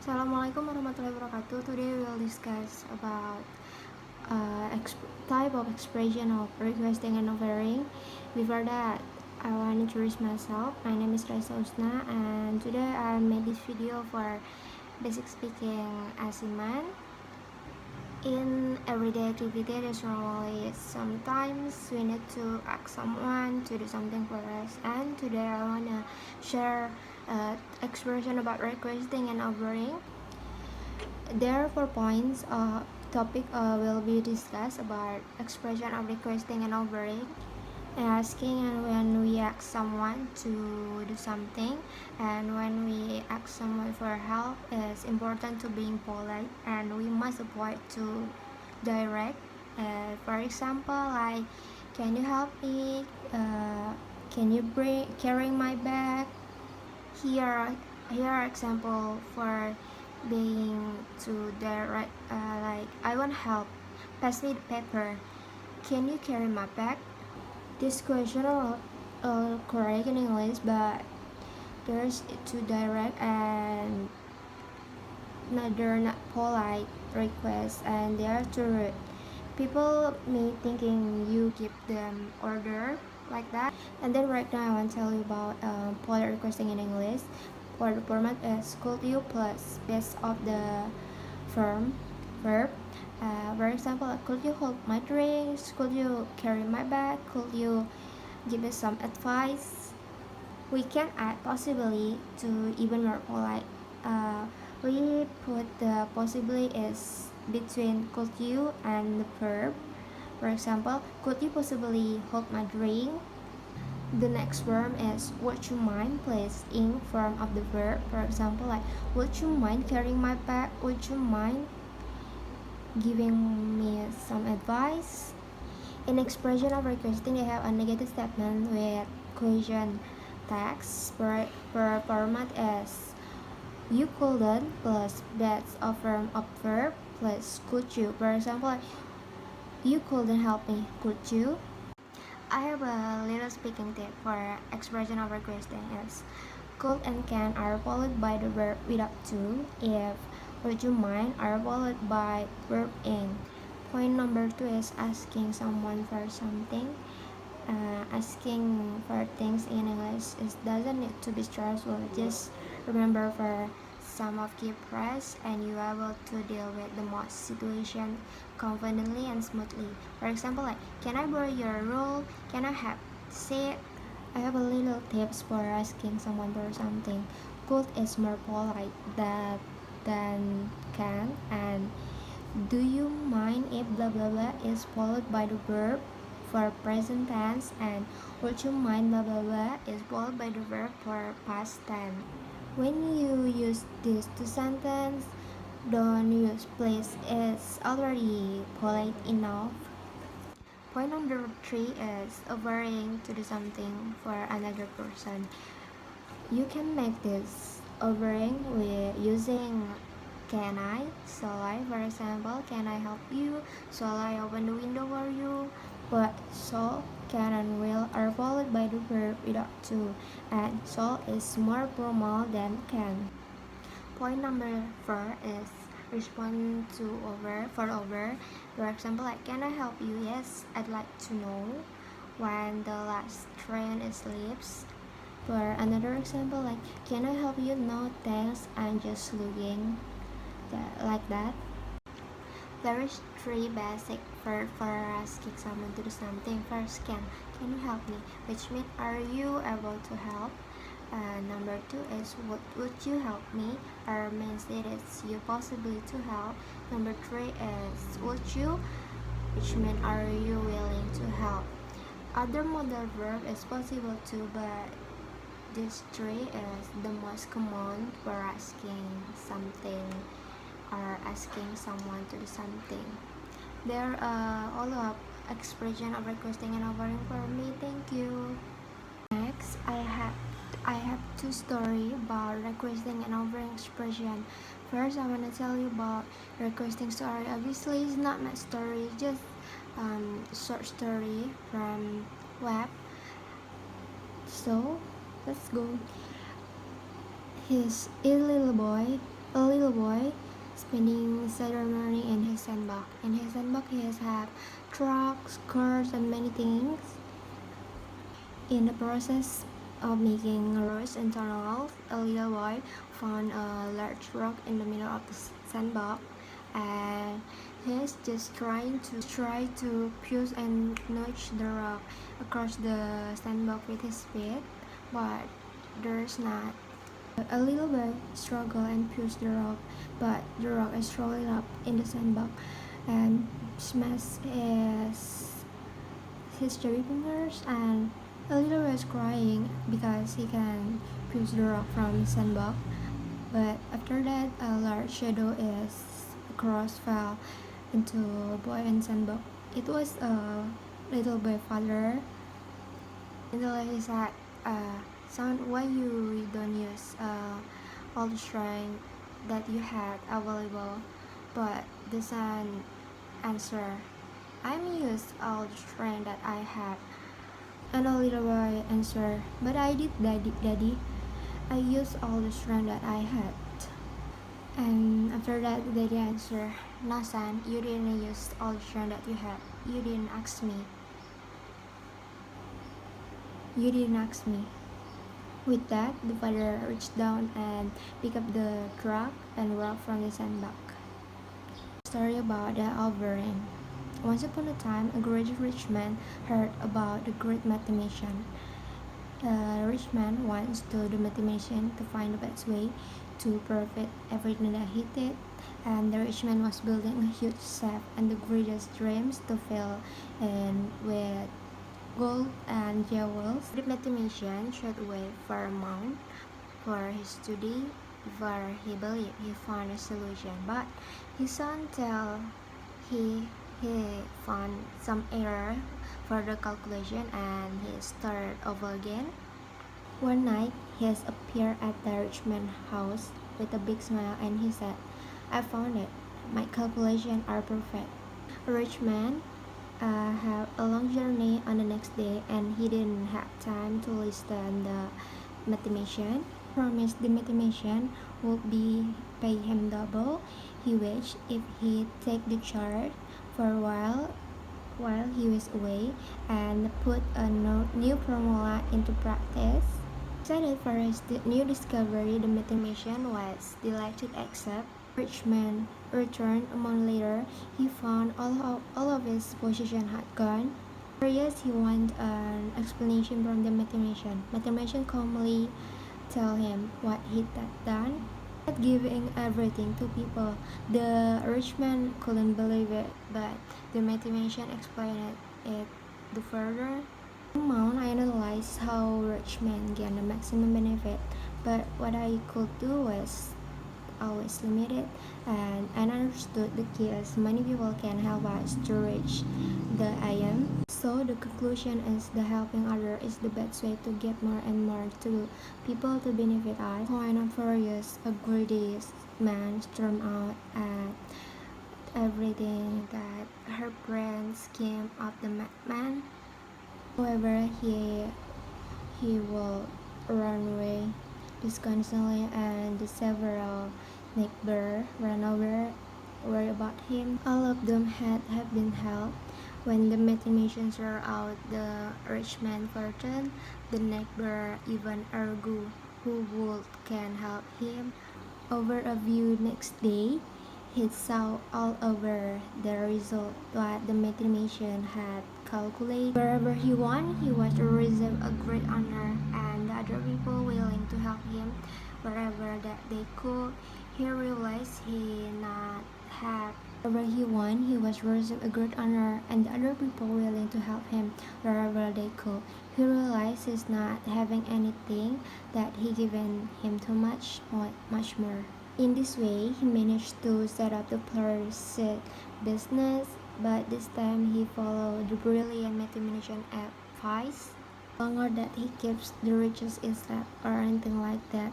Assalamualaikum warahmatullahi wabarakatuh. Today we will discuss about type of expression of requesting and offering. Before that, I want to introduce myself. My name is Raissa Husna, and today I made this video for basic speaking as Iman. In everyday activity, there's normally sometimes we need to ask someone to do something for us, and today I wanna share expression about requesting and offering. There are 4 points. Topic will be discussed about expression of requesting and offering, asking and when we ask someone to do something, and when we ask someone for help, it's important to being polite and we must avoid to direct. For example, like, can you help me? Can you bring carrying my bag? Here are example for being to direct, like, I want help, pass me the paper, can you carry my bag? This question are correct in English, but there's too direct and they're not polite requests, and they are too rude. People may thinking you give them order like that. And then right now I want to tell you about polite requesting in English. For the format is could you plus base of the verb. For example, could you hold my drinks? Could you carry my bag? Could you give me some advice? We can add possibly to even more polite. We put the possibly is between could you and the verb. For example, could you possibly hold my drink? The next verb is would you mind please in form of the verb. For example, like, would you mind carrying my bag? Would you mind giving me some advice? In expression of requesting, they have a negative statement with question tags. Per format is you couldn't plus that's a form of verb plus could you. For example, like, you couldn't help me, could you? I have a little speaking tip for expression of requesting is could and can are followed by the verb without to. If would you mind are followed by verb in. Point number 2 is asking someone for something. Asking for things in English doesn't need to be stressful. Just remember for some of key press and you are able to deal with the most situation confidently and smoothly. For example, like, can I borrow your rule? Can I have seat? I have a little tips for asking someone for something. Could is more polite than can, and do you mind if blah blah blah is followed by the verb for present tense, and would you mind blah blah blah is followed by the verb for past tense. When you use these two sentences, don't use please, it's already polite enough. Point number 3 is offering to do something for another person. You can make this offering with using can I, shall I. For example, can I help you? Shall I open the window for you? But shall, can and will are followed by the verb without to, and shall is more formal than can. Point number 4 is respond to over for over. For example, like, can I help you? Yes, I'd like to know when the last train leaves. For another example, like, can I help you? No thanks, I'm just looking. Like that. There is 3 basic verbs for asking someone to do something. First, can you help me? Which means are you able to help? Number 2 is would you help me? Or means it is you possibly to help. Number 3 is would you, which means are you willing to help? Other modal verb is possible too, but this 3 is the most common for asking something or asking someone to do something. There are all of expression of requesting and offering for me. Thank you. Next, I have 2 stories about requesting and offering expression. First, I want to tell you about requesting story. Obviously, it's not my story, it's just short story from web. So let's go. He's a little boy a little boy spending Saturday morning in his sandbox. In his sandbox, he has had trucks, cars, and many things. In the process of making roads and tunnels, a little boy found a large rock in the middle of the sandbox, and he's just try to push and nudge the rock across the sandbox with his feet, but there's not. A little boy struggle and push the rock, but the rock is rolling up in the sandbox and smash his chubby fingers, and a little boy is crying because he can push the rock from the sandbox. But after that, a large shadow is across fell into boy and sandbox. It was a little boy father. Until he said, son, why you don't use all the strength that you had available? But the son answered, I'm used all the strength that I had. And a little boy answered, but I did, daddy. I used all the strength that I had. And after that, daddy answered, no son, you didn't use all the strength that you had. You didn't ask me. You didn't ask me. With that, the father reached down and picked up the truck and rock from the sandbox. Story about the offering. Once upon a time, a great rich man heard about the great mathematician. The rich man wants to the mathematician to find the best way to perfect everything that he did, and the rich man was building a huge safe and the greatest dreams to fill in with gold and jewels. The mathematician should wait for a month for his study before he believed he found a solution, but his son tell he found some error for the calculation and he started over again. One night, he appeared at the rich man's house with a big smile and he said, I found it. My calculations are perfect. A rich man had a long journey on the next day and he didn't have time to listen the mathematician. He promised the mathematician would pay him double. He wished if he take the charge for a while he was away and put a new formula into practice. Excited for his new discovery, the mathematician was delighted except rich man returned a month later. He found all of his possessions had gone. Curious, he wanted an explanation from the mathematician. Mathematician calmly tell him what he had done. Not giving everything to people. The rich man couldn't believe it, but the mathematician explained it further. Amount, I analyzed how rich men gain the maximum benefit, but what I could do was always limited, and I understood the key is many people can help us to reach the aim. So the conclusion is the helping other is the best way to get more and more to people to benefit us. Point of furious, a greedy man stormed out at everything that her brain scheme of the madman. However, he will run away disconsolately, and the several neighbors ran over, worried about him. All of them have been helped. When the mathematicians were out the rich man fortune, the neighbor even argued who would can help him. Over a view next day, he saw all over the result what the mathematician had calculated. Wherever he won, he was received a great honor, and the other people willing to help him wherever that they could. He realized he not have. Wherever he won, he was received a great honor, and the other people willing to help him wherever they could. He realized he's not having anything that he given him too much more. In this way, he managed to set up the flourishing business, but this time he followed the brilliant mathematician advice. No longer that he keeps the riches instead or anything like that,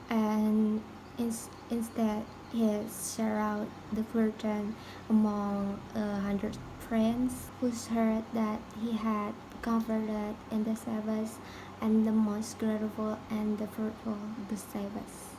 and instead he share out the fortune among 100 friends who heard that he had converted in the safest and the most grateful and the fruitful the safest.